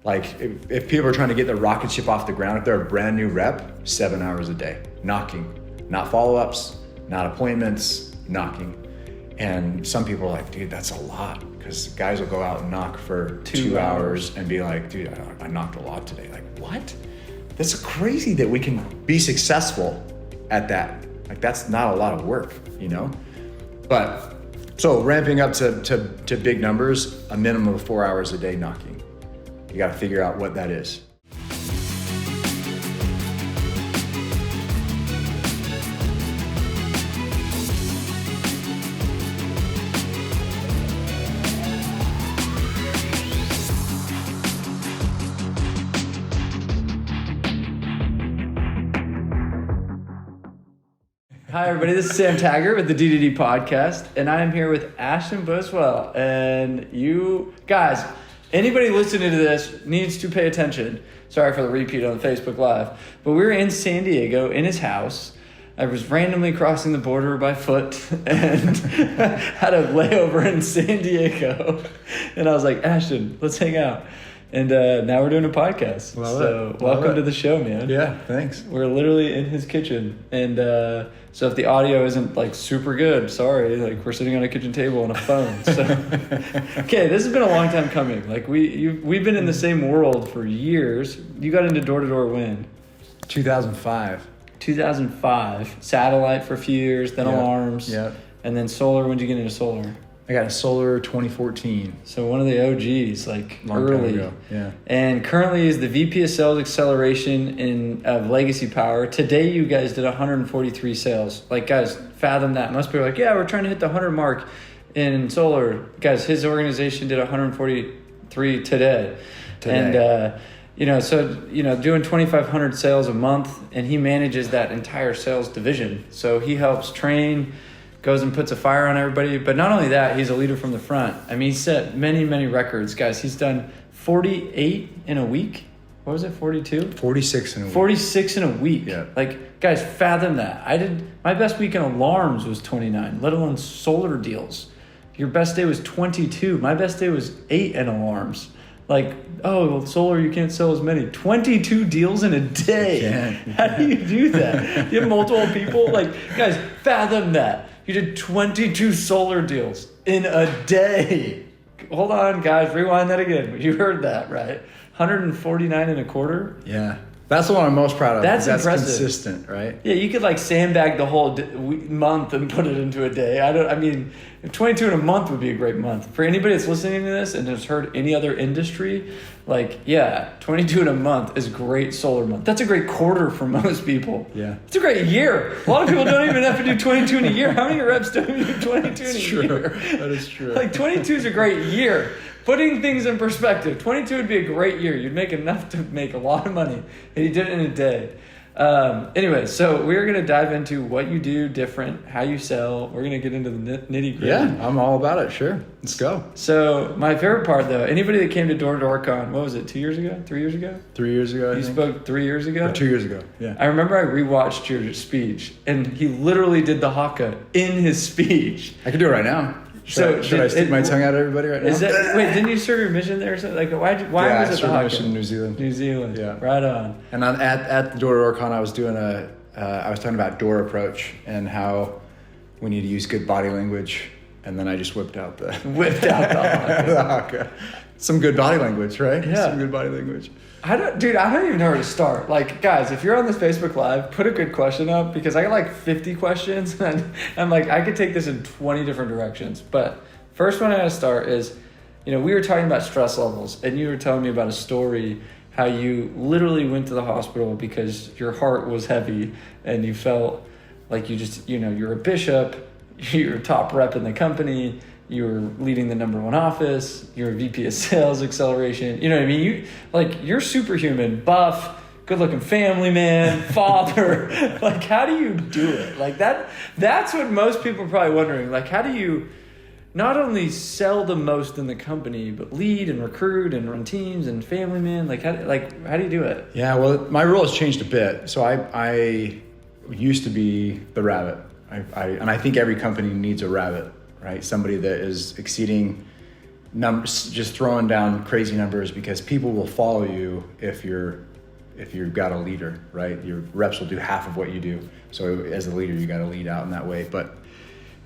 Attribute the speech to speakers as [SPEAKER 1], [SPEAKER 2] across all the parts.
[SPEAKER 1] Like if people are trying to get the rocket ship off the ground, if they're a brand new rep, 7 hours a day, knocking, not follow-ups, not appointments, knocking. And some people are like, dude, that's a lot. Because guys will go out and knock for 2 hours and be like, dude, I knocked a lot today. Like, what? That's crazy that we can be successful at that. Like, that's not a lot of work, you know? But, so ramping up to big numbers, a minimum of 4 hours a day knocking. You got to figure out what that is.
[SPEAKER 2] Hi everybody, this is Sam Taggart with the DDD podcast, and I am here with Ashton Buswell. And you guys, anybody listening to this needs to pay attention. Sorry for the repeat on Facebook Live, but we were in San Diego in his house. I was randomly crossing the border by foot and had a layover in San Diego. And I was like, Ashton, let's hang out. And now we're doing a podcast. Welcome to the show, man.
[SPEAKER 1] Yeah, thanks.
[SPEAKER 2] We're literally in his kitchen. And so if the audio isn't like super good, sorry, like we're sitting on a kitchen table on a phone. So okay, this has been a long time coming. Like we've been in the same world for years. You got into door-to-door when?
[SPEAKER 1] 2005.
[SPEAKER 2] 2005. Satellite for a few years, then alarms.
[SPEAKER 1] Yep.
[SPEAKER 2] And then solar. When did you get into solar?
[SPEAKER 1] I got a solar 2014.
[SPEAKER 2] So one of the OGs, like
[SPEAKER 1] Long
[SPEAKER 2] early.
[SPEAKER 1] time ago. Yeah.
[SPEAKER 2] And currently is the VP of Sales Acceleration of Legacy Power. Today you guys did 143 sales. Like, guys, fathom that. Most people are like, yeah, we're trying to hit the 100 mark in solar. Guys, his organization did 143 today. And doing 2,500 sales a month, and he manages that entire sales division. So he helps train, goes and puts a fire on everybody. But not only that, he's a leader from the front. I mean, he set many, many records. Guys, he's done 48 in a week. What was it, 42?
[SPEAKER 1] 46 in a week.
[SPEAKER 2] 46 in a week.
[SPEAKER 1] Yeah.
[SPEAKER 2] Like, guys, fathom that. My best week in alarms was 29, let alone solar deals. Your best day was 22. My best day was 8 in alarms. Like, oh, well, solar, you can't sell as many. 22 deals in a day. How do you do that? You have multiple people? Like, guys, fathom that. You did 22 solar deals in a day. Hold on, guys. Rewind that again. You heard that, right? 149 and a quarter.
[SPEAKER 1] Yeah. That's the one I'm most proud of.
[SPEAKER 2] That's impressive.
[SPEAKER 1] Consistent, right?
[SPEAKER 2] Yeah, you could like sandbag the whole month and put it into a day. I mean, 22 in a month would be a great month. For anybody that's listening to this and has heard any other industry, like, yeah, 22 in a month is a great solar month. That's a great quarter for most people.
[SPEAKER 1] Yeah.
[SPEAKER 2] It's a great year. A lot of people don't even have to do 22 in a year. How many reps don't even do 22 in a year?
[SPEAKER 1] That is true.
[SPEAKER 2] Like, 22 is a great year. Putting things in perspective, 22 would be a great year. You'd make enough to make a lot of money, and you did it in a day. Anyway, so we're going to dive into what you do different, how you sell. We're going to get into the nitty-gritty.
[SPEAKER 1] Yeah, I'm all about it. Sure. Let's go.
[SPEAKER 2] So my favorite part, though, anybody that came to Door to Door Con, what was it, 2 years ago? 3 years ago?
[SPEAKER 1] 3 years ago, I
[SPEAKER 2] think. You spoke 3 years ago?
[SPEAKER 1] Or 2 years ago, yeah.
[SPEAKER 2] I remember I rewatched your speech, and he literally did the haka in his speech.
[SPEAKER 1] I can do it right now. Should I stick my tongue out at everybody right now?
[SPEAKER 2] Wait, didn't you serve your mission there or something? Like, why was it the haka?
[SPEAKER 1] Mission in New Zealand.
[SPEAKER 2] New Zealand,
[SPEAKER 1] yeah.
[SPEAKER 2] Right on.
[SPEAKER 1] And at the Door to Door Con, I was doing I was talking about door approach and how we need to use good body language. And then I just whipped out the haka. The haka. Some good body language, right?
[SPEAKER 2] Yeah.
[SPEAKER 1] Some good body language.
[SPEAKER 2] I don't even know where to start. Like, guys, if you're on this Facebook Live, put a good question up because I got like 50 questions and I'm like, I could take this in 20 different directions. But first one I gotta start is, we were talking about stress levels and you were telling me about a story how you literally went to the hospital because your heart was heavy and you felt like you just, you're a bishop, you're a top rep in the company, you were leading the number 1 office, you're a VP of Sales Acceleration. You know what I mean? You're superhuman, buff, good-looking family man, father. Like, how do you do it? Like, that's what most people are probably wondering. Like, how do you not only sell the most in the company, but lead and recruit and run teams and family man? Like, how do you do it?
[SPEAKER 1] Yeah, well, my role has changed a bit. So I used to be the rabbit. And I think every company needs a rabbit. Right, somebody that is exceeding numbers, just throwing down crazy numbers, because people will follow you if you've got a leader, right? Your reps will do half of what you do. So as a leader, you got to lead out in that way. But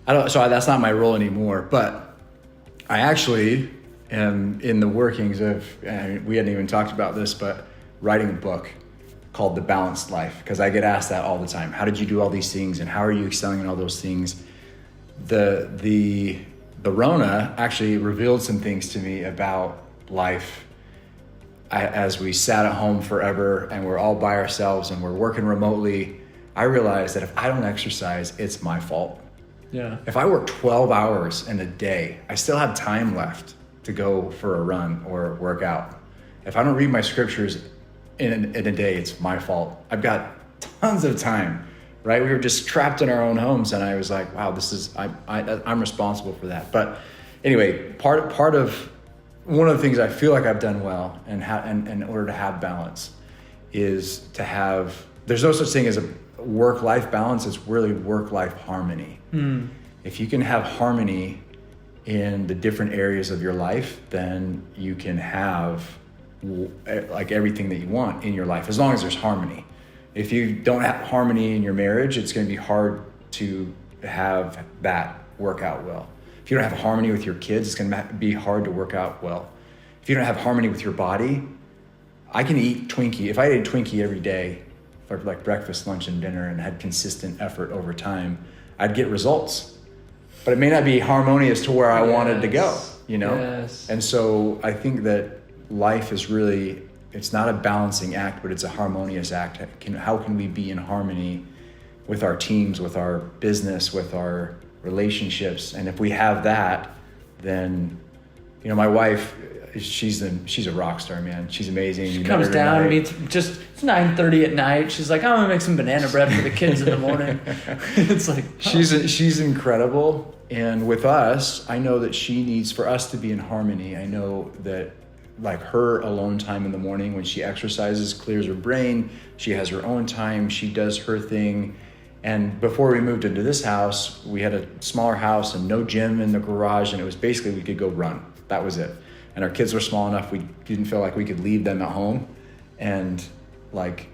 [SPEAKER 1] that's not my role anymore. But I actually am in the workings of, and we hadn't even talked about this, but writing a book called The Balanced Life, because I get asked that all the time. How did you do all these things, and how are you excelling in all those things? The Rona actually revealed some things to me about life. As we sat at home forever and we're all by ourselves and we're working remotely, I realized that if I don't exercise, it's my fault.
[SPEAKER 2] Yeah.
[SPEAKER 1] If I work 12 hours in a day, I still have time left to go for a run or work out. If I don't read my scriptures in a day, it's my fault. I've got tons of time, right? We were just trapped in our own homes, and I was like, wow, I'm responsible for that. But anyway, part of one of the things I feel like I've done well and in order to have balance is to have, there's no such thing as a work-life balance, it's really work-life harmony. If you can have harmony in the different areas of your life, then you can have like everything that you want in your life, as long as there's harmony. If you don't have harmony in your marriage, it's going to be hard to have that work out well. If you don't have harmony with your kids, it's going to be hard to work out well. If you don't have harmony with your body, I can eat Twinkie. If I ate a Twinkie every day for like breakfast, lunch, and dinner, and had consistent effort over time, I'd get results. But it may not be harmonious to where I wanted to go, you know?
[SPEAKER 2] Yes.
[SPEAKER 1] And so I think that life is really, it's not a balancing act, but it's a harmonious act. How can we be in harmony with our teams, with our business, with our relationships? And if we have that, then, you know, my wife, she's a rock star, man. She's amazing.
[SPEAKER 2] She comes down to me, it's 9:30 at night. She's like, I'm gonna make some banana bread for the kids in the morning. It's like, oh. She's incredible. And with us, I know that she needs for us to be in harmony. I know that like her alone time in the morning when she exercises clears her brain. She has her own time. She does her thing. And before we moved into this house, we had a smaller house and no gym in the garage. And it was basically, we could go run. That was it. And our kids were small enough, we didn't feel like we could leave them at home and like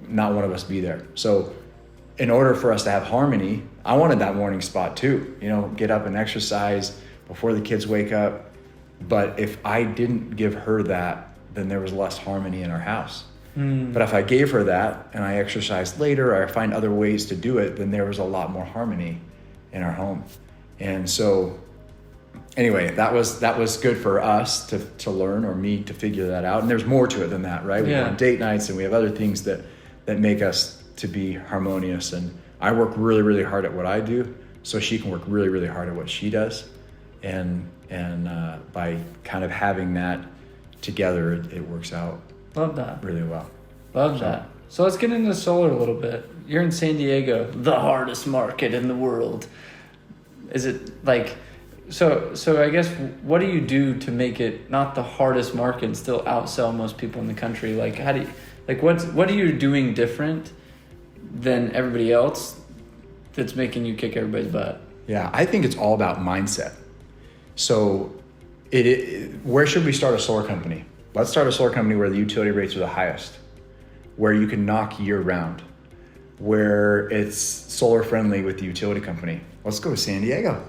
[SPEAKER 2] not one of us be there. So in order for us to have harmony, I wanted that morning spot too, you know, get up and exercise before the kids wake up. But if I didn't give her that, then there was less harmony in our house. But if I gave her that and I exercised later, or I find other ways to do it, then there was a lot more harmony in our home. And so anyway, that was good for us to learn, or me to figure that out. And there's more to it than that, right? We go on date nights and we have other things that make us to be harmonious. And I work really, really hard at what I do, so she can work really, really hard at what she does. And by kind of having that together, it works out. Love that.
[SPEAKER 1] Really well.
[SPEAKER 2] Love that. So let's get into solar a little bit. You're in San Diego, the hardest market in the world. Is it like, so I guess, what do you do to make it not the hardest market and still outsell most people in the country? Like, how do you, like, what are you doing different than everybody else that's making you kick everybody's butt?
[SPEAKER 1] Yeah, I think it's all about mindset. So where should we start a solar company? Let's start a solar company where the utility rates are the highest, where you can knock year round, where it's solar friendly with the utility company. Let's go to San Diego.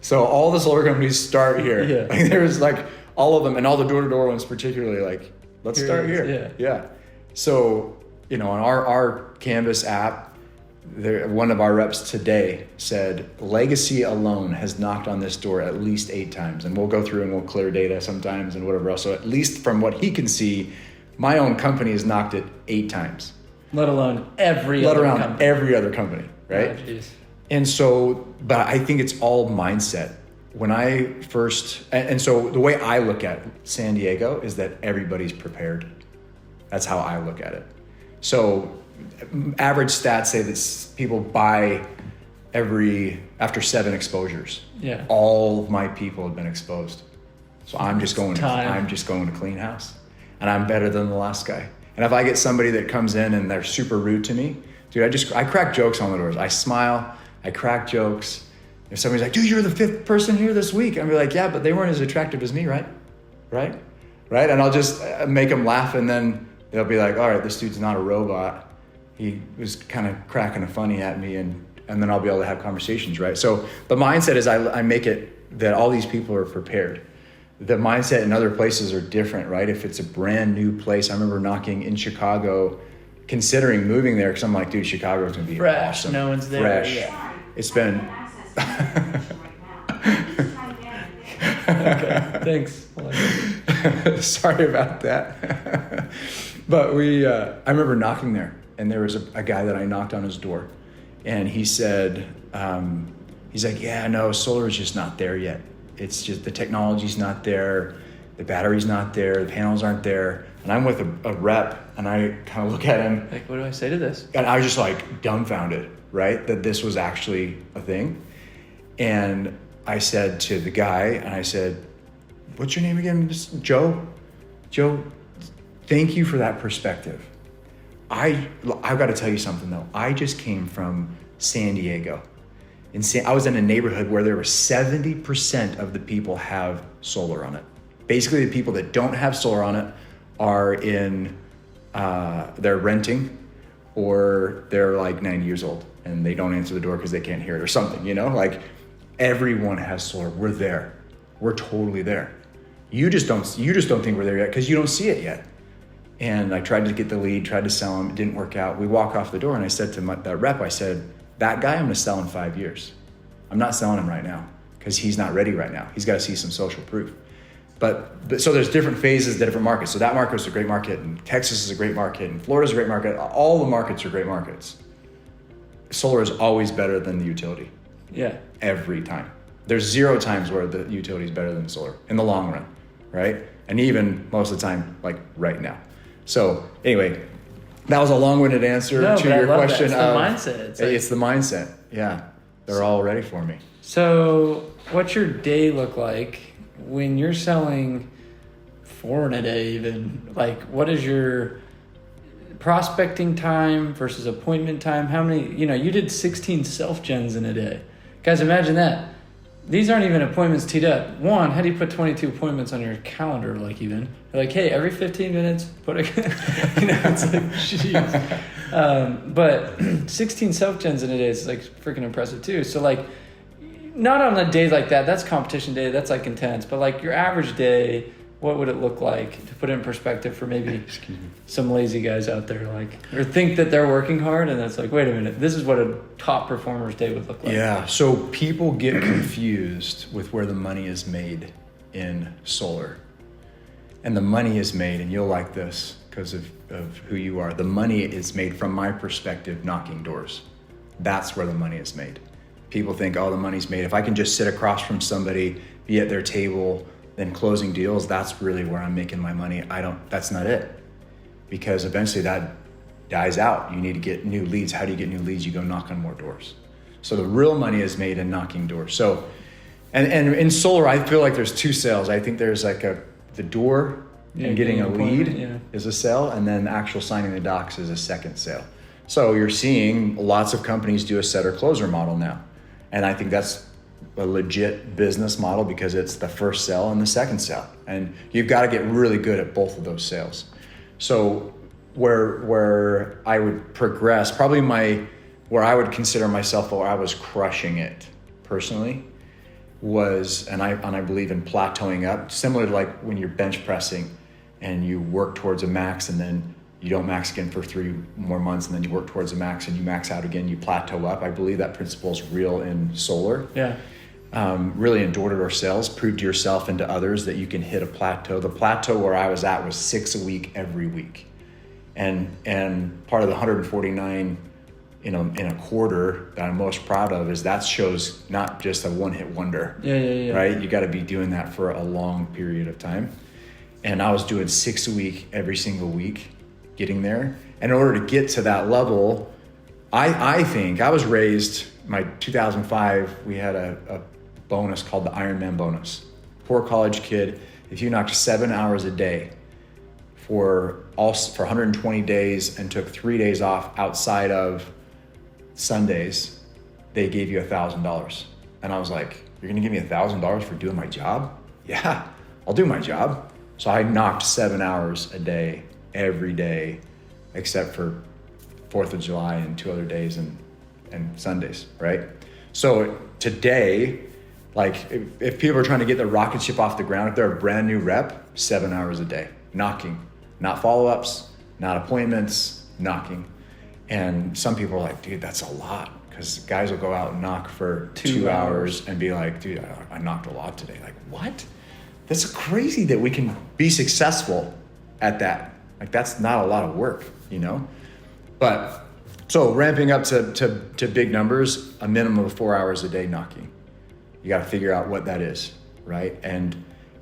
[SPEAKER 1] So all the solar companies start here. Yeah. Like there's like all of them, and all the door-to-door ones particularly, like, let's start here. Yeah. So, you know, on our Canvas app, one of our reps today said legacy alone has knocked on this door at least 8 times. And we'll go through and we'll clear data sometimes and whatever else. So at least from what he can see, my own company has knocked it 8 times.
[SPEAKER 2] Let alone every other company,
[SPEAKER 1] right?
[SPEAKER 2] Oh,
[SPEAKER 1] and so, but I think it's all mindset. When I first, and so the way I look at San Diego is that everybody's prepared. That's how I look at it. So average stats say that people buy after 7 exposures.
[SPEAKER 2] Yeah.
[SPEAKER 1] All of my people have been exposed. So I'm just going to clean house, and I'm better than the last guy. And if I get somebody that comes in and they're super rude to me, dude, I crack jokes on the doors. I smile, I crack jokes, If somebody's like, dude, you're the 5th person here this week. I'll be like, yeah, but they weren't as attractive as me, right? Right? And I'll just make them laugh, and then they'll be like, all right, this dude's not a robot. He was kind of cracking a funny at me, and then I'll be able to have conversations, right? So the mindset is I make it that all these people are prepared. The mindset in other places are different, right? If it's a brand new place, I remember knocking in Chicago, considering moving there, because I'm like, dude, Chicago is going to be
[SPEAKER 2] fresh.
[SPEAKER 1] Awesome.
[SPEAKER 2] No one's there.
[SPEAKER 1] Fresh.
[SPEAKER 2] Yeah.
[SPEAKER 1] It's been...
[SPEAKER 2] Okay, thanks.
[SPEAKER 1] Sorry about that. But I remember knocking there, and there was a guy that I knocked on his door, and he said, he's like, yeah, no, solar is just not there yet. It's just the technology's not there, the battery's not there, the panels aren't there. And I'm with a rep, and I kind of look at him.
[SPEAKER 2] Like, what do I say to this?
[SPEAKER 1] And I was just like dumbfounded, right? That this was actually a thing. And I said to the guy, and I said, what's your name again? Joe? Joe, thank you for that perspective. I've got to tell you something though. I just came from San Diego. I was in a neighborhood where there were 70% of the people have solar on it. Basically, the people that don't have solar on it are they're renting, or they're like 90 years old and they don't answer the door because they can't hear it or something, like everyone has solar. We're there. We're totally there. You just don't think we're there yet because you don't see it yet. And I tried to get the lead, tried to sell him. It didn't work out. We walk off the door, and I said to that rep, I said, that guy I'm going to sell in 5 years. I'm not selling him right now because he's not ready right now. He's got to see some social proof. But so there's different phases, different markets. So that market is a great market, and Texas is a great market, and Florida's a great market. All the markets are great markets. Solar is always better than the utility.
[SPEAKER 2] Yeah.
[SPEAKER 1] Every time. There's 0 times where the utility is better than solar in the long run, right? And even most of the time, like right now. So anyway, that was a long-winded answer to your question.
[SPEAKER 2] It's the mindset.
[SPEAKER 1] It's the mindset. Yeah, they're all ready for me.
[SPEAKER 2] So what's your day look like when you're selling 4 in a day even? Like, what is your prospecting time versus appointment time? How many, you did 16 self-gens in a day. Guys, imagine that. These aren't even appointments teed up. One, how do you put 22 appointments on your calendar? Like, even you're like, hey, every 15 minutes, put a, it's like, jeez. But 16 self-gens in a day is like freaking impressive too. So like, not on a day like that, that's competition day, that's like intense, but like your average day, what would it look like, to put it in perspective for maybe some lazy guys out there, like, or think that they're working hard, and it's like, wait a minute, this is what a top performer's day would look like.
[SPEAKER 1] Yeah, so people get confused with where the money is made in solar. And the money is made, and you'll like this because of who you are, the money is made, from my perspective, knocking doors. That's where the money is made. People think, oh, the money's made. If I can just sit across from somebody, be at their table, then closing deals, that's really where I'm making my money. That's not it. Because eventually that dies out. You need to get new leads. How do you get new leads? You go knock on more doors. So the real money is made in knocking doors. So, and in solar, I feel like there's 2 sales. I think there's like the door and getting a lead is a sale, and then the actual signing the docs is a second sale. So you're seeing lots of companies do a setter closer model now. And I think that's a legit business model because it's the first sale and the second sale. And you've got to get really good at both of those sales. So where I would progress, probably where I would consider myself where I was crushing it personally was, and I believe in plateauing up, similar to like when you're bench pressing and you work towards a max and then you don't max again for 3 more months, and then you work towards a max and you max out again, you plateau up. I believe that principle is real in solar.
[SPEAKER 2] Yeah.
[SPEAKER 1] Really in door-to-door sales, prove to yourself and to others that you can hit a plateau. The plateau where I was at was 6 a week, every week. And part of the 149 in a quarter that I'm most proud of is that shows not just a one-hit wonder.
[SPEAKER 2] Yeah.
[SPEAKER 1] Right? You got to be doing that for a long period of time. And I was doing 6 a week, every single week, getting there. And in order to get to that level, I think I was raised, my 2005, we had a bonus called the Ironman bonus. Poor college kid, if you knocked 7 hours a day for 120 days and took 3 days off outside of Sundays, they gave you $1,000. And I was like, you're gonna give me $1,000 for doing my job? Yeah, I'll do my job. So I knocked 7 hours a day, every day, except for 4th of July and 2 other days and Sundays, right? So today, like if people are trying to get the rocket ship off the ground, if they're a brand new rep, 7 hours a day, knocking, not follow-ups, not appointments, knocking. And some people are like, dude, that's a lot. Because guys will go out and knock for 2 hours and be like, dude, I knocked a lot today. Like, what? That's crazy that we can be successful at that. Like, that's not a lot of work, you know? But so ramping up to big numbers, a minimum of 4 hours a day knocking. You got to figure out what that is, right? And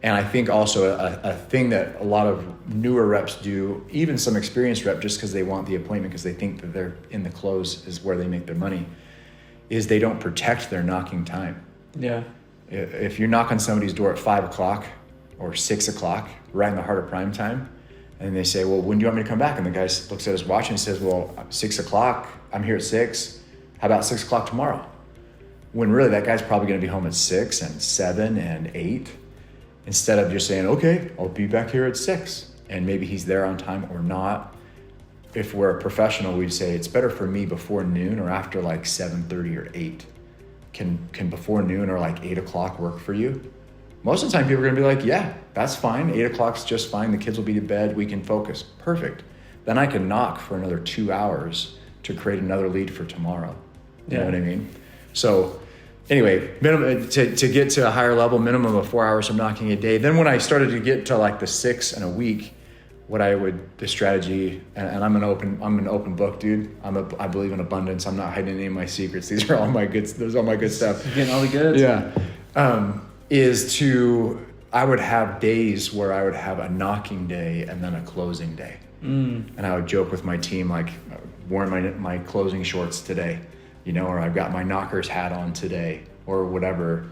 [SPEAKER 1] I think also a thing that a lot of newer reps do, even some experienced rep, just because they want the appointment because they think that they're in the close is where they make their money, is they don't protect their knocking time.
[SPEAKER 2] Yeah.
[SPEAKER 1] If you knock on somebody's door at 5 o'clock or 6 o'clock, right in the heart of prime time, and they say, well, when do you want me to come back? And the guy looks at his watch and says, well, 6 o'clock, I'm here at 6. How about 6 o'clock tomorrow? When really that guy's probably going to be home at 6 and 7 and 8. Instead of just saying, okay, I'll be back here at 6. And maybe he's there on time or not. If we're a professional, we'd say it's better for me before noon or after like 7:30 or 8. Can before noon or like 8 o'clock work for you? Most of the time people are gonna be like, yeah, that's fine. 8 o'clock's just fine. The kids will be to bed. We can focus. Perfect. Then I can knock for another 2 hours to create another lead for tomorrow. You know what I mean? So anyway, minimum to get to a higher level, minimum of 4 hours of knocking a day. Then when I started to get to like the 6 in a week, the strategy, and I'm an open book, dude. I believe in abundance. I'm not hiding any of my secrets. These are all my good stuff.
[SPEAKER 2] You're getting all the goods.
[SPEAKER 1] Yeah. I would have days where I would have a knocking day and then a closing day. And I would joke with my team, like, wearing my closing shorts today, you know, or I've got my knocker's hat on today or whatever,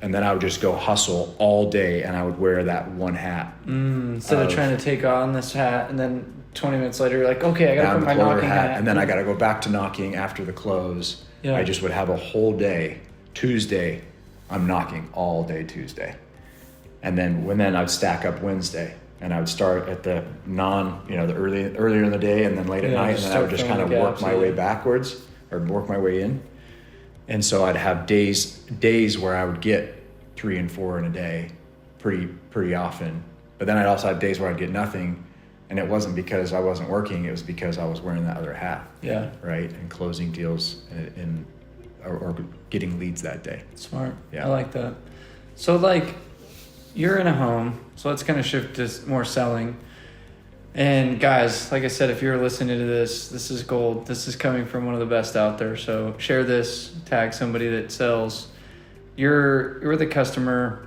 [SPEAKER 1] and then I would just go hustle all day and I would wear that one hat.
[SPEAKER 2] Instead of trying to take on this hat and then 20 minutes later you're like, okay, I gotta put my knocking hat.
[SPEAKER 1] And then I gotta go back to knocking after the close. Yeah. I just would have a whole day. Tuesday, I'm knocking all day Tuesday. And then I'd stack up Wednesday. And I would start at the earlier in the day and then late at night. And then I would just kind of work my way backwards or work my way in. And so I'd have days where I would get 3 and 4 in a day pretty often. But then I'd also have days where I'd get nothing. And it wasn't because I wasn't working. It was because I was wearing that other hat. Yeah. Right. And closing deals or getting leads that day.
[SPEAKER 2] Smart. Yeah. I like that. So like you're in a home. So let's kind of shift to more selling. And guys, like I said, if you're listening to this is gold. This is coming from one of the best out there. So share this, tag somebody that sells. You're the customer,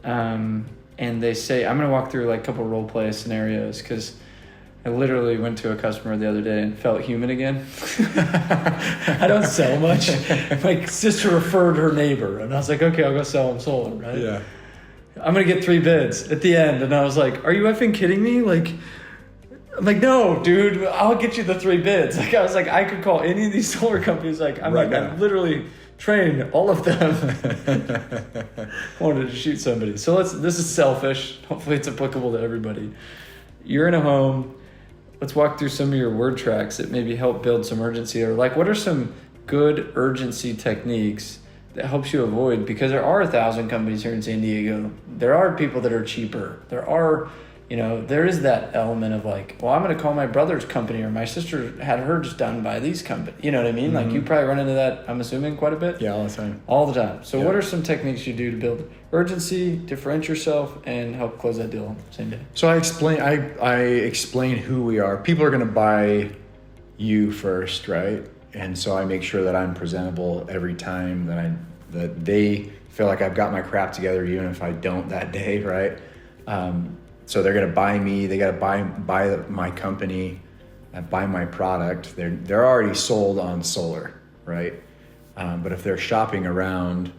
[SPEAKER 2] and they say, I'm going to walk through like a couple role play scenarios because I literally went to a customer the other day and felt human again. I don't sell much. My sister referred her neighbor, and I was like, okay, I'll go sell him solar, right? Yeah. I'm going to get 3 bids at the end. And I was like, are you effing kidding me? I'm like, no, dude, I'll get you the 3 bids. Like, I was like, I could call any of these solar companies. Like, I'm literally trained all of them. Wanted to shoot somebody. So this is selfish. Hopefully it's applicable to everybody. You're in a home. Let's walk through some of your word tracks that maybe help build some urgency, or like, what are some good urgency techniques that helps you avoid, because there are 1,000 companies here in San Diego. There are people that are cheaper. There is that element of like, well, I'm going to call my brother's company, or my sister had hers done by these companies. You know what I mean? Mm-hmm. Like you probably run into that, I'm assuming, quite a bit.
[SPEAKER 1] Yeah, all the time.
[SPEAKER 2] All the time. So what are some techniques you do to build urgency, differentiate yourself, and help close that deal same day?
[SPEAKER 1] So I explain who we are. People are going to buy you first, right? And so I make sure that I'm presentable every time, that they feel like I've got my crap together, even if I don't that day, right? So they're gonna buy me. They gotta buy my company, buy my product. They're already sold on solar, right? But if they're shopping around,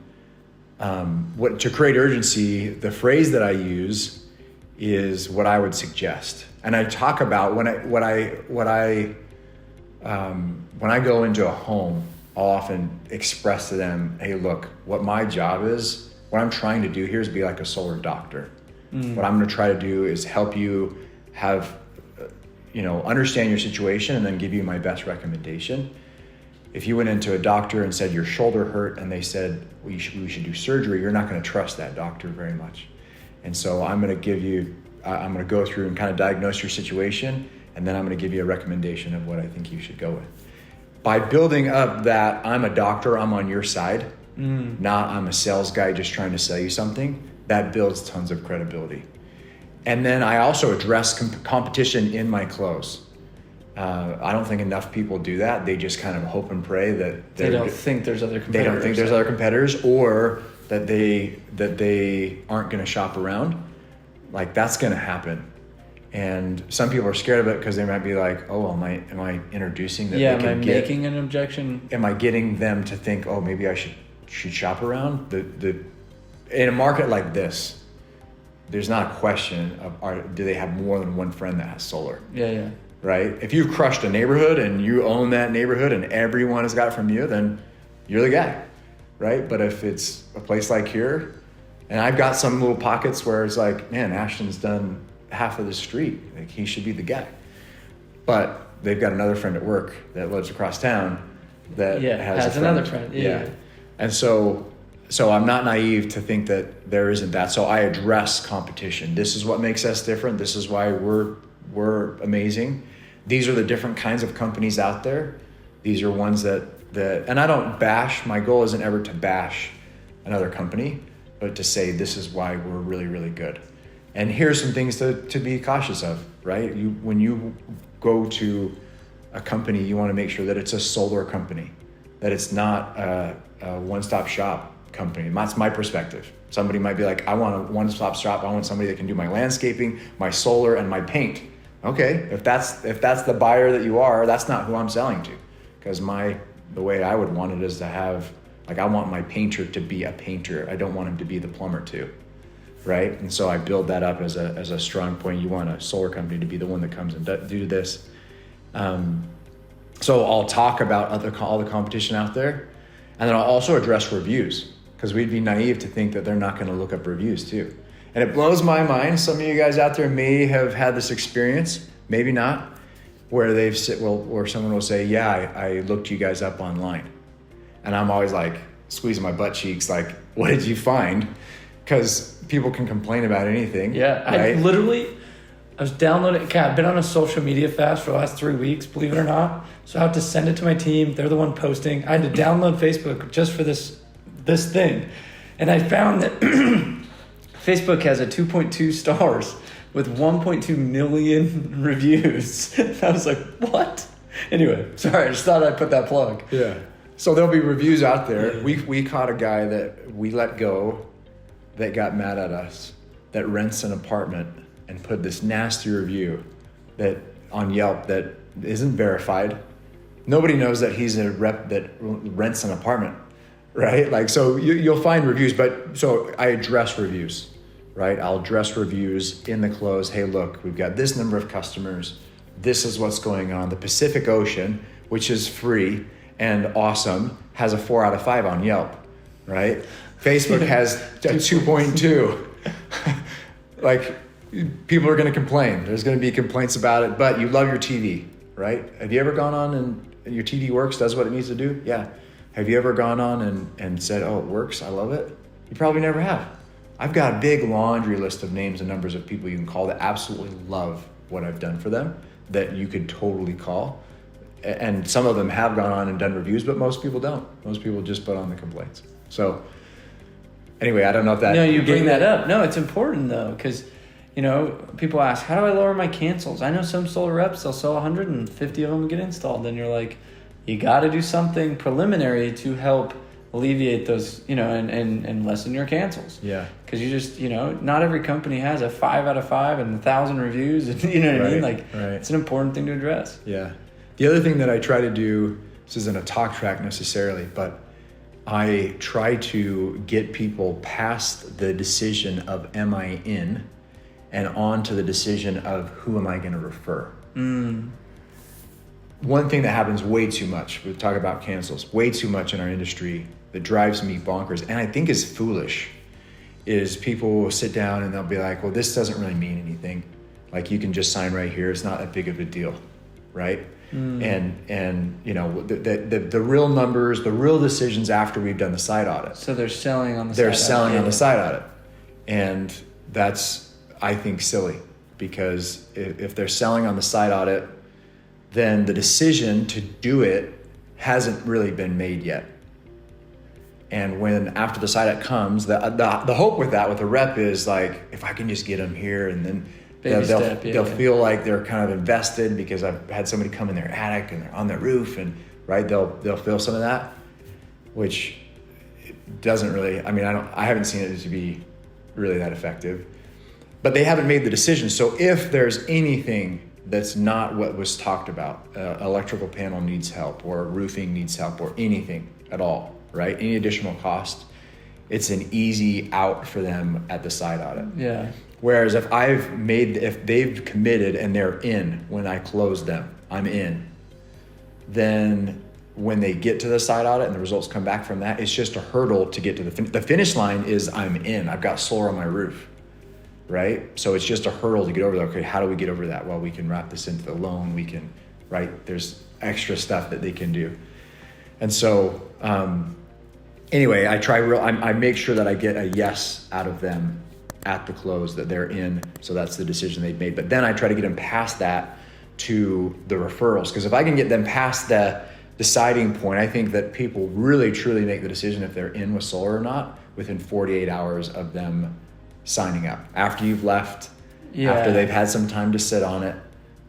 [SPEAKER 1] to create urgency, the phrase that I use is what I would suggest, and I talk about when I go into a home I'll often express to them, hey, look, what my job is, what I'm trying to do here is be like a solar doctor. What I'm going to try to do is help you have, understand your situation and then give you my best recommendation. If you went into a doctor and said your shoulder hurt and they said, well, we should do surgery, you're not going to trust that doctor very much. And so I'm going to go through and kind of diagnose your situation, and then I'm going to give you a recommendation of what I think you should go with. By building up that I'm a doctor, I'm on your side, not I'm a sales guy just trying to sell you something, that builds tons of credibility. And then I also address competition in my close. I don't think enough people do that. They just kind of hope and pray that
[SPEAKER 2] they don't think there's other competitors.
[SPEAKER 1] They don't think there's other competitors, or that they aren't going to shop around. Like, that's going to happen. And some people are scared of it because they might be like, oh, am I introducing that?
[SPEAKER 2] Yeah, am I making an objection?
[SPEAKER 1] Am I getting them to think, oh, maybe I should shop around? In a market like this, there's not a question of do they have more than one friend that has solar?
[SPEAKER 2] Yeah.
[SPEAKER 1] Right? If you've crushed a neighborhood and you own that neighborhood and everyone has got it from you, then you're the guy, right? But if it's a place like here, and I've got some little pockets where it's like, man, Ashton's done half of the street, like he should be the guy. But they've got another friend at work that lives across town that has
[SPEAKER 2] another friend. Yeah.
[SPEAKER 1] And so I'm not naive to think that there isn't that. So I address competition. This is what makes us different. This is why we're amazing. These are the different kinds of companies out there. These are ones that and I don't bash. My goal isn't ever to bash another company, but to say this is why we're really, really good. And here's some things to be cautious of, right? When you go to a company, you want to make sure that it's a solar company, that it's not a one-stop shop company. That's my perspective. Somebody might be like, I want a one-stop shop. I want somebody that can do my landscaping, my solar, and my paint. Okay, if that's the buyer that you are, that's not who I'm selling to. Because the way I would want it is to have, like, I want my painter to be a painter. I don't want him to be the plumber too, right? And so I build that up as a strong point. You want a solar company to be the one that comes and do this. So I'll talk about all the competition out there, and then I'll also address reviews, because we'd be naive to think that they're not going to look up reviews too. And it blows my mind. Some of you guys out there may have had this experience, maybe not, where someone will say, yeah, I looked you guys up online. And I'm always like squeezing my butt cheeks, like, what did you find? Because people can complain about anything.
[SPEAKER 2] Yeah,
[SPEAKER 1] right?
[SPEAKER 2] I was downloading, I've been on a social media fast for the last 3 weeks, believe it or not. So I have to send it to my team. They're the one posting. I had to download Facebook just for this thing. And I found that Facebook has a 2.2 stars with 1.2 million reviews. I was like, what? Anyway, sorry, I just thought I'd put that plug.
[SPEAKER 1] Yeah. So there'll be reviews out there. We caught a guy that we let go that got mad at us, that rents an apartment and put this nasty review that on Yelp that isn't verified. Nobody knows that he's a rep that rents an apartment, right? Like, so you'll find reviews, but so I address reviews, right? I'll address reviews in the close. Hey, look, we've got this number of customers. This is what's going on. The Pacific Ocean, which is free and awesome, has a 4 out of 5 on Yelp, right? Facebook has a 2.2. Like, people are going to complain. There's going to be complaints about it, but you love your TV, right? Have you ever gone on and your TV works, does what it needs to do? Yeah. Have you ever gone on and said, oh, it works, I love it? You probably never have. I've got a big laundry list of names and numbers of people you can call that absolutely love what I've done for them, that you could totally call. And some of them have gone on and done reviews, but most people don't. Most people just put on the complaints. So anyway, I don't know if that...
[SPEAKER 2] No, you bring that up. No, it's important though, because people ask, how do I lower my cancels? I know some solar reps, they'll sell 150 of them get installed. And you're like, you got to do something preliminary to help alleviate those, and lessen your cancels.
[SPEAKER 1] Yeah.
[SPEAKER 2] Because you just, not every company has a 5 out of 5 and 1,000 reviews. And you know what I mean? Like, It's an important thing to address.
[SPEAKER 1] Yeah. The other thing that I try to do, this isn't a talk track necessarily, but I try to get people past the decision of am I in and on to the decision of who am I going to refer. one thing that happens way too much, we talk about cancels, way too much in our industry that drives me bonkers, and I think is foolish, is people will sit down and they'll be like, well, this doesn't really mean anything. Like, you can just sign right here. It's not that big of a deal, right? And you know, the real numbers, the real decisions after we've done the site audit.
[SPEAKER 2] So they're selling on the
[SPEAKER 1] They're
[SPEAKER 2] site
[SPEAKER 1] selling
[SPEAKER 2] audit.
[SPEAKER 1] on the site audit. And that's, I think, silly, because if they're selling on the site audit, then the decision to do it hasn't really been made yet. And when after the site audit comes, the hope with that, with the rep, is like, if I can just get them here, and then they'll feel like they're kind of invested because I've had somebody come in their attic and they're on their roof, and right, they'll feel some of that, which doesn't really, I mean, I haven't seen it to be really that effective, but they haven't made the decision. So if there's anything that's not what was talked about, electrical panel needs help, or roofing needs help, or anything at all, right? Any additional cost, it's an easy out for them at the site audit.
[SPEAKER 2] Yeah.
[SPEAKER 1] Whereas if they've committed and they're in when I close them, I'm in, then when they get to the site audit and the results come back from that, it's just a hurdle to get to the finish line is I'm in, I've got solar on my roof, right? So it's just a hurdle to get over that. Okay, how do we get over that? Well, we can wrap this into the loan, we can, right? There's extra stuff that they can do. And so, anyway, I make sure that I get a yes out of them at the close, that they're in, so that's the decision they've made. But then I try to get them past that to the referrals, because if I can get them past the deciding point, I think that people really truly make the decision if they're in with solar or not within 48 hours of them signing up. After you've left, after they've had some time to sit on it,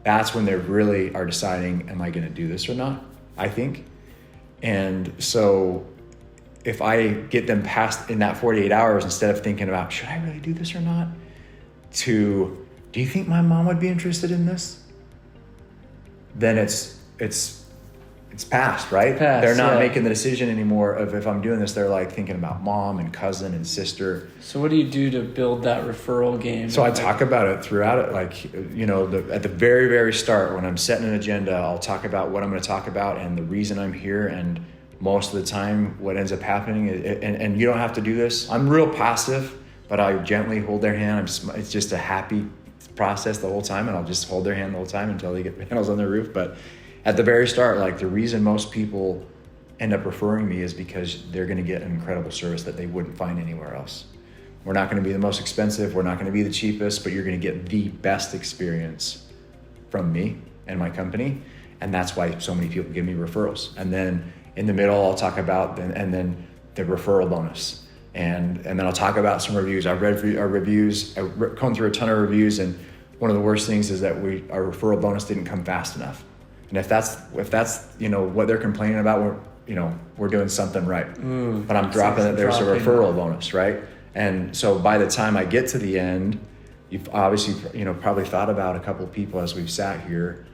[SPEAKER 1] that's when they really are deciding, am I going to do this or not, I think. And so if I get them past in that 48 hours, instead of thinking about, should I really do this or not, to, do you think my mom would be interested in this? Then it's past, right? They're not making the decision anymore of, if I'm doing this, they're like thinking about mom and cousin and sister.
[SPEAKER 2] So what do you do to build that referral game?
[SPEAKER 1] So I talk about it throughout it, like, you know, at the very, very start, when I'm setting an agenda, I'll talk about what I'm going to talk about and the reason I'm here. And most of the time what ends up happening is, and you don't have to do this, I'm real passive, but I gently hold their hand. It's just a happy process the whole time, and I'll just hold their hand the whole time until they get panels on their roof. But at the very start, like, the reason most people end up referring me is because they're going to get an incredible service that they wouldn't find anywhere else. We're not going to be the most expensive, we're not going to be the cheapest, but you're going to get the best experience from me and my company. And that's why so many people give me referrals. And then in the middle, I'll talk about and then the referral bonus. And then I'll talk about some reviews. I've read our reviews, I've gone through a ton of reviews, and one of the worst things is that our referral bonus didn't come fast enough. And if that's you know what they're complaining about, we're doing something right. But I'm dropping that there's a referral bonus, right? And so by the time I get to the end, you've obviously probably thought about a couple of people as we've sat here.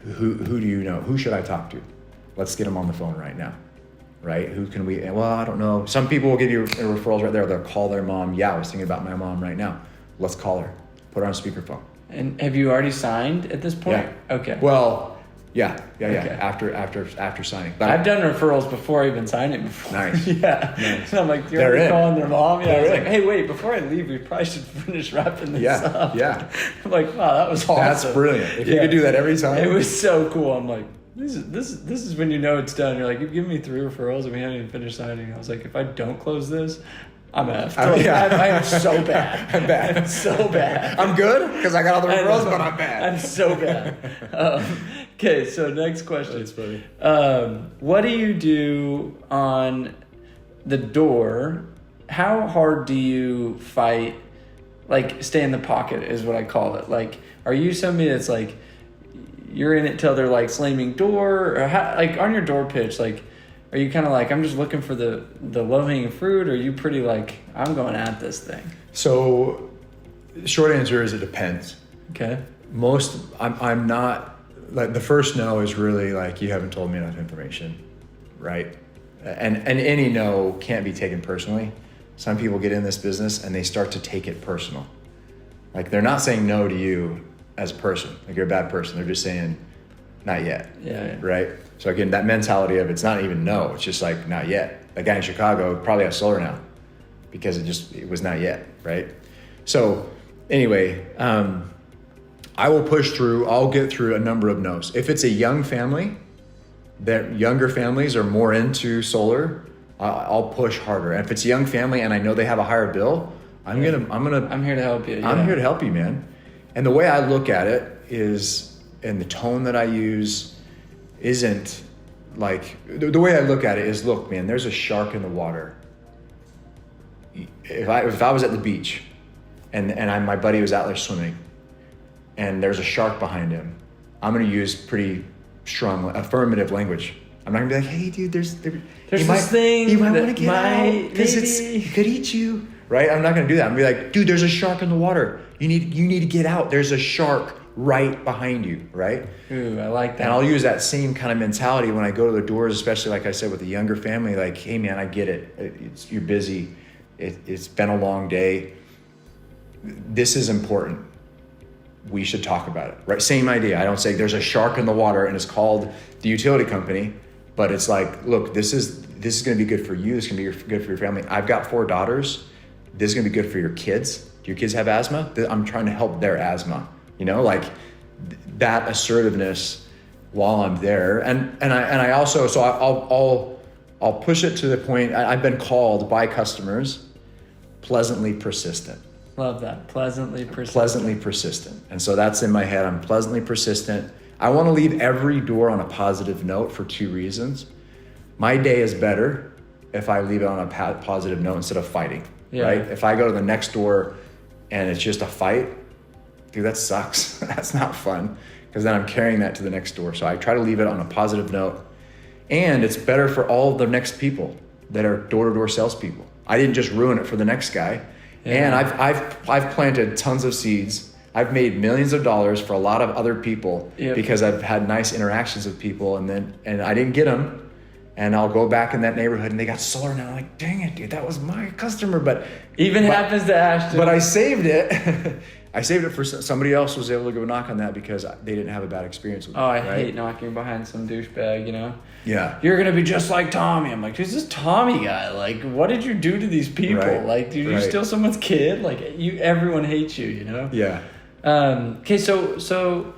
[SPEAKER 1] Who do you know? Who should I talk to? Let's get them on the phone right now, right? Who can we? Well, I don't know. Some people will give you referrals right there. They'll call their mom. Yeah, I was thinking about my mom right now. Let's call her. Put her on speakerphone.
[SPEAKER 2] And have you already signed at this point?
[SPEAKER 1] Yeah.
[SPEAKER 2] Okay.
[SPEAKER 1] Well, yeah.
[SPEAKER 2] Okay.
[SPEAKER 1] After signing. But
[SPEAKER 2] I've done referrals before I even signed it before.
[SPEAKER 1] Nice.
[SPEAKER 2] Yeah.
[SPEAKER 1] Nice.
[SPEAKER 2] So I'm like, you're
[SPEAKER 1] They're
[SPEAKER 2] already
[SPEAKER 1] in.
[SPEAKER 2] calling their mom? Yeah. I was
[SPEAKER 1] They're
[SPEAKER 2] like,
[SPEAKER 1] in.
[SPEAKER 2] hey, wait, before I leave, we probably should finish wrapping this up.
[SPEAKER 1] Yeah.
[SPEAKER 2] I'm like, wow, that was awesome.
[SPEAKER 1] That's brilliant. If you could do that every time.
[SPEAKER 2] It was so cool. I'm like, this is when you know it's done. You're like, you've given me 3 referrals and we haven't even finished signing. I was like, if I don't close this, I'm effed. I am so bad.
[SPEAKER 1] I'm bad.
[SPEAKER 2] I'm so bad.
[SPEAKER 1] I'm good because I got all the referrals, but I'm bad.
[SPEAKER 2] I'm so bad. Okay, so next question.
[SPEAKER 1] That's funny.
[SPEAKER 2] What do you do on the door? How hard do you fight? Like, stay in the pocket is what I call it. Like, are you somebody that's like, you're in it till they're like slamming door, or how, like on your door pitch, like, are you kind of like, I'm just looking for the low-hanging fruit, or are you pretty like, I'm going at this thing?
[SPEAKER 1] So, short answer is it depends.
[SPEAKER 2] Okay.
[SPEAKER 1] I'm not, like, the first no is really like, you haven't told me enough information, right? And any no can't be taken personally. Some people get in this business and they start to take it personal. Like, they're not saying no to you as a person, like you're a bad person. They're just saying, not yet.
[SPEAKER 2] Yeah.
[SPEAKER 1] Right? So again, that mentality of it's not even no, it's just like not yet. That guy in Chicago probably has solar now because it was not yet, right? So anyway, I will push through, I'll get through a number of no's. If it's a young family, that younger families are more into solar, I'll push harder. And if it's a young family and I know they have a higher bill, I'm here to help you. I'm here to help you, man. And the way I look at it is, and the tone that I use isn't like, the way I look at it is, look, man, there's a shark in the water. If I was at the beach and my buddy was out there swimming and there's a shark behind him, I'm going to use pretty strong affirmative language. I'm not gonna be like, hey dude, there's
[SPEAKER 2] this thing
[SPEAKER 1] you might want to get out because it could eat you, right? I'm not gonna do that. I'm gonna be like, dude, there's a shark in the water. You need to get out. There's a shark right behind you, right?
[SPEAKER 2] Ooh, I like that.
[SPEAKER 1] And I'll use that same kind of mentality when I go to the doors, especially like I said with the younger family. Like, hey man, I get it. You're busy. It's been a long day. This is important. We should talk about it, right? Same idea. I don't say there's a shark in the water and it's called the utility company, but it's like, look, this is going to be good for you. This is going to be good for your family. I've got 4 daughters. This is going to be good for your kids. Do your kids have asthma? I'm trying to help their asthma. Like that assertiveness while I'm there. And I also, so I'll push it to the point. I've been called by customers pleasantly persistent.
[SPEAKER 2] Love that. Pleasantly persistent.
[SPEAKER 1] Pleasantly persistent. And so that's in my head. I'm pleasantly persistent. I want to leave every door on a positive note for 2 reasons. My day is better if I leave it on a positive note instead of fighting, right? If I go to the next door and it's just a fight, dude, that sucks. That's not fun because then I'm carrying that to the next door. So I try to leave it on a positive note. And it's better for all the next people that are door-to-door salespeople. I didn't just ruin it for the next guy. Yeah. And I've planted tons of seeds. I've made millions of dollars for a lot of other people because I've had nice interactions with people, and I didn't get them, and I'll go back in that neighborhood and they got solar now. I'm like, dang it, dude, that was my customer, but
[SPEAKER 2] happens to Ashton.
[SPEAKER 1] But I saved it. I saved it for somebody else was able to go knock on that because they didn't have a bad experience with it.
[SPEAKER 2] Oh, I hate knocking behind some douchebag,
[SPEAKER 1] Yeah.
[SPEAKER 2] You're going to be just like Tommy. I'm like, who's this Tommy guy? Like, what did you do to these people?
[SPEAKER 1] Right.
[SPEAKER 2] Like, did you steal someone's kid? Like, everyone hates you,
[SPEAKER 1] Yeah.
[SPEAKER 2] Okay, so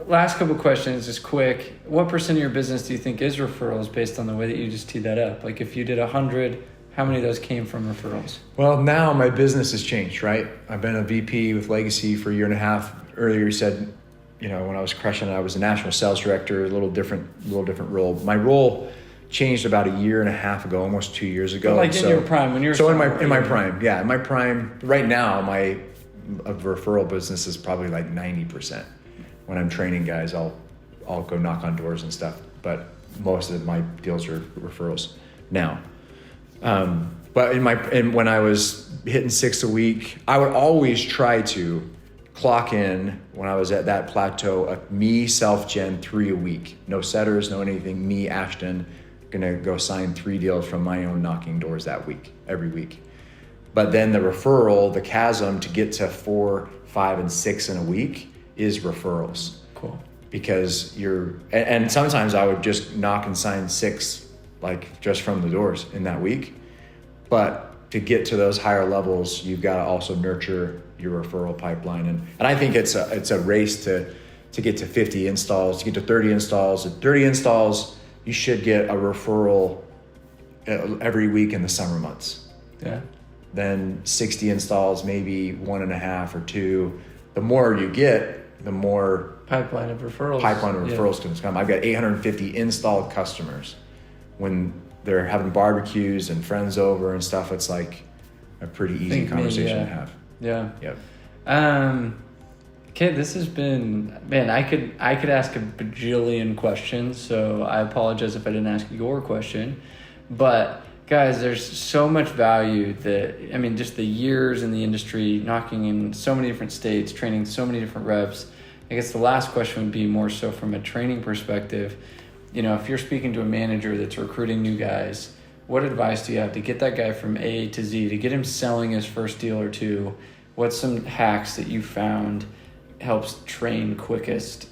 [SPEAKER 2] last couple questions, just quick. What % of your business do you think is referrals based on the way that you just teed that up? Like, if you did 100, how many of those came from referrals?
[SPEAKER 1] Well, now my business has changed, right? I've been a VP with Legacy for 1.5 years. Earlier you said, when I was crushing it, I was a national sales director, a little different role. My role changed about 1.5 years ago, almost 2 years ago.
[SPEAKER 2] But in your prime, when you're
[SPEAKER 1] in my prime, right now my referral business is probably like 90%. When I'm training guys, I'll go knock on doors and stuff, but most of my deals are referrals now. But when I was hitting 6 a week, I would always try to clock in when I was at that plateau, me self-gen 3 a week. No setters, no anything. Me, Ashton, gonna go sign 3 deals from my own knocking doors that week, every week. But then the referral, the chasm to get to 4, 5, and 6 in a week is referrals.
[SPEAKER 2] Cool.
[SPEAKER 1] Because and sometimes I would just knock and sign 6, like just from the doors in that week. But to get to those higher levels, you've got to also nurture your referral pipeline. And I think it's a race to get to 50 installs, to get to 30 installs. At 30 installs, you should get a referral every week in the summer months.
[SPEAKER 2] Yeah.
[SPEAKER 1] Then 60 installs, maybe 1.5 or 2. The more you get, the more
[SPEAKER 2] pipeline of referrals
[SPEAKER 1] can come. I've got 850 installed customers. When they're having barbecues and friends over and stuff, it's like a pretty easy conversation to have.
[SPEAKER 2] Yeah.
[SPEAKER 1] Yep.
[SPEAKER 2] Okay, this has been, man, I could ask a bajillion questions, so I apologize if I didn't ask your question. But guys, there's so much value just the years in the industry, knocking in so many different states, training so many different reps. I guess the last question would be more so from a training perspective. If you're speaking to a manager that's recruiting new guys, what advice do you have to get that guy from A to Z, to get him selling his first deal or 2? What's some hacks that you found helps train quickest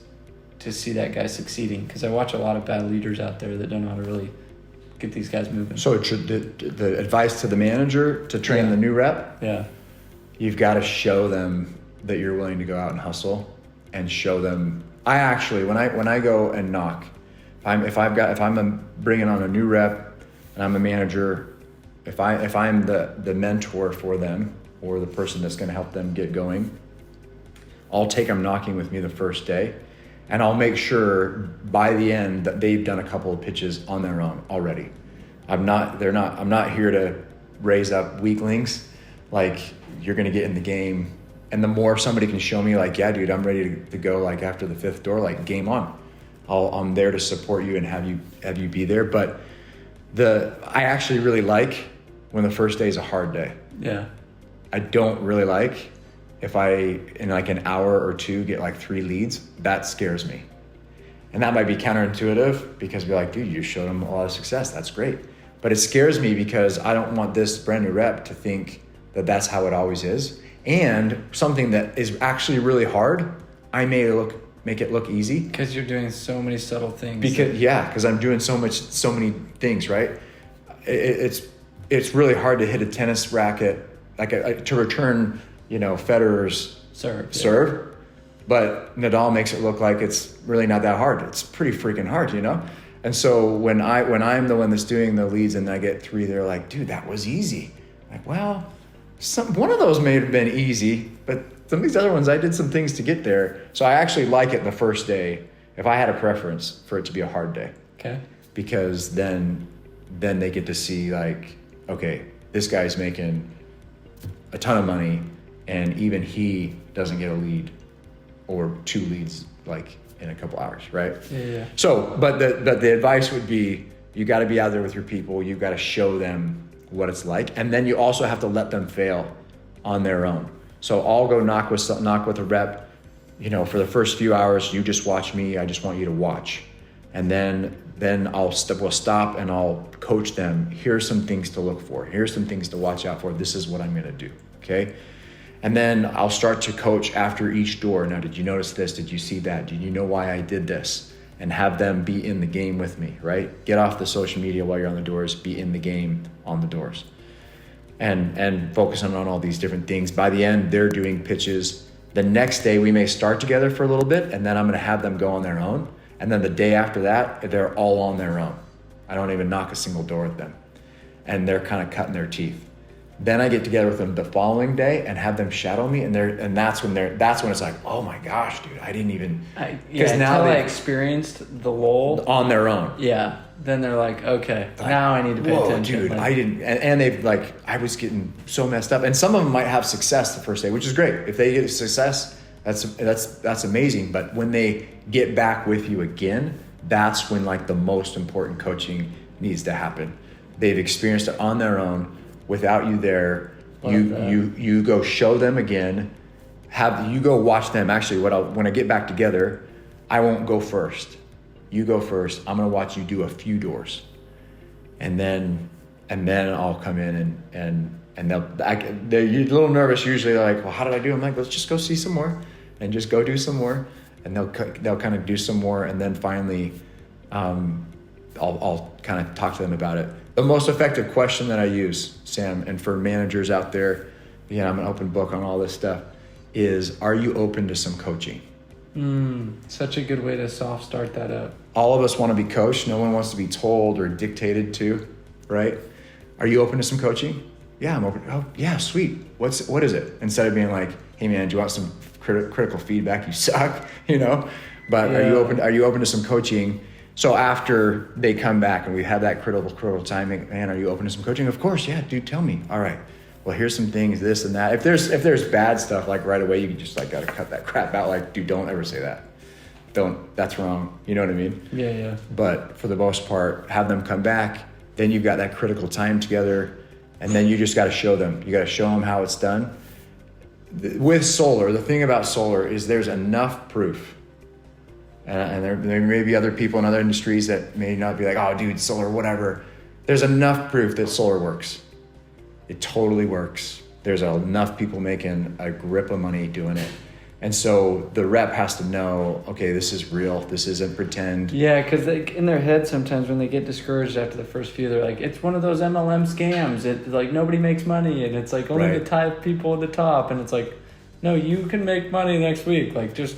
[SPEAKER 2] to see that guy succeeding, because I watch a lot of bad leaders out there that don't know how to really get these guys moving.
[SPEAKER 1] So the advice to the manager to train the new rep, you've got to show them that you're willing to go out and hustle, and show them. I actually, when I go and knock, if I'm bringing on a new rep and I'm a manager, if I'm the mentor for them or the person that's going to help them get going, I'll take them knocking with me the first day, and I'll make sure by the end that they've done a couple of pitches on their own already. I'm not here to raise up weaklings. Like, you're going to get in the game. And the more somebody can show me, like, yeah, dude, I'm ready to go, like, after the fifth door, like, game on. I'm there to support you and have you be there. But I actually really like when the first day is a hard day.
[SPEAKER 2] Yeah.
[SPEAKER 1] I don't really like if I, in like an hour or two, get like 3 leads. That scares me. And that might be counterintuitive, because we're like, dude, you showed them a lot of success. That's great. But it scares me because I don't want this brand new rep to think that that's how it always is. And something that is actually really hard, I make it look easy.
[SPEAKER 2] Because you're doing so many subtle things.
[SPEAKER 1] Because I'm doing so many things, right? It's really hard to hit a tennis racket, like to return, Federer's serve. But Nadal makes it look like it's really not that hard. It's pretty freaking hard, And so when I'm the one that's doing the leads and I get 3, they're like, dude, that was easy. Like, well, one of those may have been easy, but some of these other ones, I did some things to get there. So I actually like it the first day, if I had a preference, for it to be a hard day.
[SPEAKER 2] Okay.
[SPEAKER 1] Because then they get to see, like, okay, this guy's making a ton of money, and even he doesn't get a lead or 2 leads, like, in a couple hours, right?
[SPEAKER 2] Yeah.
[SPEAKER 1] So, but the advice would be, you got to be out there with your people. You've got to show them what it's like, and then you also have to let them fail on their own. So I'll go knock with a rep, for the first few hours. You just watch me. I just want you to watch, and then we'll stop and I'll coach them. Here's some things to look for. Here's some things to watch out for. This is what I'm going to do. Okay. And then I'll start to coach after each door. Now, did you notice this? Did you see that? Did you know why I did this? And have them be in the game with me, right? Get off the social media while you're on the doors. Be in the game on the doors. And focusing on all these different things. By the end, they're doing pitches. The next day, we may start together for a little bit, and then I'm going to have them go on their own. And then the day after that, they're all on their own. I don't even knock a single door with them. And they're kind of cutting their teeth. Then I get together with them the following day and have them shadow me, and that's when it's like, oh my gosh, dude, I didn't even,
[SPEAKER 2] because now I experienced the lull
[SPEAKER 1] on their own.
[SPEAKER 2] Yeah. Then they're like, okay, now I need to pay attention.
[SPEAKER 1] Dude,
[SPEAKER 2] like,
[SPEAKER 1] I didn't, and they've I was getting so messed up. And some of them might have success the first day, which is great. If they get success, that's amazing. But when they get back with you again, that's when the most important coaching needs to happen. They've experienced it on their own without you there. You go show them again. You go watch them. Actually, when I get back together, I won't go first. You go first. I'm gonna watch you do a few doors, and then I'll come in and they're a little nervous. Usually they're like, well, how did I do? I'm like, let's just go see some more, and just go do some more, and they'll kind of do some more, and then finally, I'll kind of talk to them about it. The most effective question that I use, Sam, and for managers out there, I'm an open book on all this stuff, is, are you open to some coaching?
[SPEAKER 2] Such a good way to soft start that up.
[SPEAKER 1] All of us want to be coached. No one wants to be told or dictated to, right? Are you open to some coaching? Yeah, I'm open. Oh, yeah, sweet. What is it? Instead of being like, hey man, do you want some critical feedback? You suck, But yeah. Are you open to some coaching? So after they come back and we have that critical time, man, are you open to some coaching? Of course, yeah, dude, tell me. All right. Well, here's some things, this and that. If there's bad stuff, right away, you just gotta cut that crap out. Dude, don't ever say that. That's wrong. You know what I mean?
[SPEAKER 2] Yeah.
[SPEAKER 1] But for the most part, have them come back. Then you've got that critical time together, and then you just got to show them. You got to show them how it's done. With solar, the thing about solar is there's enough proof. And there may be other people in other industries that may not be like, oh, dude, solar, whatever. There's enough proof that solar works. It totally works. There's enough people making a grip of money doing it. And so the rep has to know, okay, this is real. This isn't pretend.
[SPEAKER 2] Yeah, because in their head sometimes when they get discouraged after the first few, they're like, it's one of those MLM scams. It's like nobody makes money, and it's like only the type people at the top. And it's like, no, you can make money next week. Like just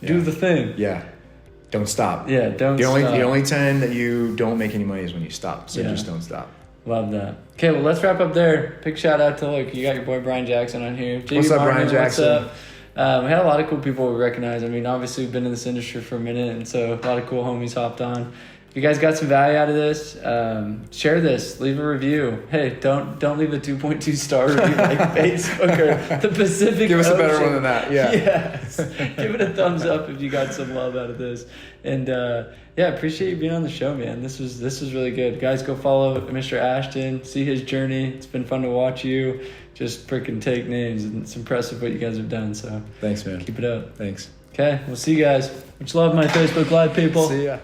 [SPEAKER 2] do the thing.
[SPEAKER 1] Yeah. Don't stop.
[SPEAKER 2] Yeah, don't
[SPEAKER 1] the
[SPEAKER 2] stop.
[SPEAKER 1] The only time that you don't make any money is when you stop. So just don't stop.
[SPEAKER 2] Love that. Okay, well, let's wrap up there. Big shout out to, look, you got your boy Brian Jackson on here.
[SPEAKER 1] What's up, Brian Jackson?
[SPEAKER 2] What's up? We had a lot of cool people we recognize. I mean, obviously, we've been in this industry for a minute, and so a lot of cool homies hopped on. If you guys got some value out of this, share this, leave a review. Hey, don't leave a 2.2 star review like Facebook or the Pacific
[SPEAKER 1] Give us
[SPEAKER 2] Ocean.
[SPEAKER 1] a better one than that. Yeah.
[SPEAKER 2] Yes. Give it a thumbs up if you got some love out of this. And appreciate you being on the show, man. This was really good. Guys, go follow Mr. Ashton, see his journey. It's been fun to watch you just freaking take names, and it's impressive what you guys have done. So
[SPEAKER 1] thanks, man.
[SPEAKER 2] Keep it up.
[SPEAKER 1] Thanks.
[SPEAKER 2] Okay, we'll see you guys. Much love, my Facebook Live people.
[SPEAKER 1] See ya.